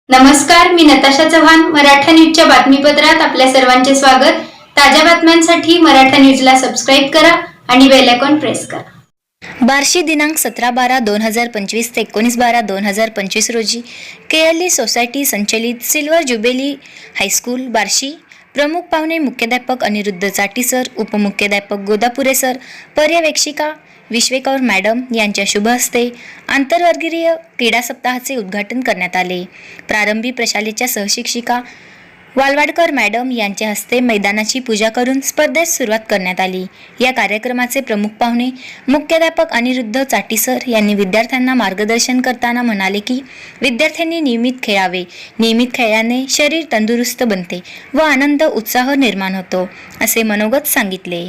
नमस्कार, मी नताशा चव्हाण. मराठा न्यूजच्या बातमीपत्रात आपल्या सर्वांचे स्वागत. ताज्या बातम्यांसाठी मराठा न्यूजला सबस्क्राईब करा आणि बेल आयकॉन प्रेस करा. बार्शी दिनांक 17/12/2025 ते 19/12/2025 रोजी केएलई सोसायटी संचलित सिल्वर ज्युबिली हायस्कूल बार्शी. प्रमुख पाहुणे मुख्याध्यापक अनिरुद्ध चाटी सर, उपमुख्याध्यापक गोदापुरे सर, पर्यवेक्षिका विश्वेकौर मॅडम यांच्या शुभ हस्ते आंतरवर्गीय क्रीडा सप्ताहाचे उद्घाटन करण्यात आले. प्रारंभी प्रशालेच्या सहशिक्षिका वालवाडकर मॅडम यांच्या हस्ते मैदानाची पूजा करून स्पर्धेस सुरुवात करण्यात आली. या कार्यक्रमाचे प्रमुख पाहुणे मुख्याध्यापक अनिरुद्ध चाटी सर यांनी विद्यार्थ्यांना मार्गदर्शन करताना म्हणाले की विद्यार्थ्यांनी नियमित खेळावे. नियमित खेळल्याने शरीर तंदुरुस्त बनते व आनंद उत्साह निर्माण होतो, असे मनोगत सांगितले.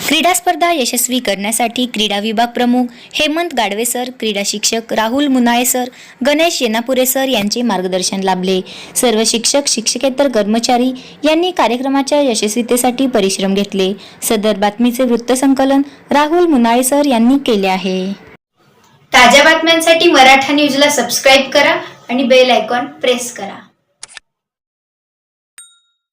क्रीडा स्पर्धा यशस्वी करण्यासाठी क्रीडा विभाग प्रमुख हेमंत गाडवे सर, क्रीडा शिक्षक राहुल मुनाळे सर, गणेश येनापुरे सर यांचे मार्गदर्शन लाभले. सर्व शिक्षक, शिक्षकेतर कर्मचारी यांनी कार्यक्रमाच्या यशस्वीतेसाठी परिश्रम घेतले. सदर बातमीचे वृत्तसंकलन राहुल मुनाळे सर यांनी केले आहे. ताज्या बातम्यांसाठी मराठा न्यूजला सबस्क्राईब करा आणि बेल आयकॉन प्रेस करा.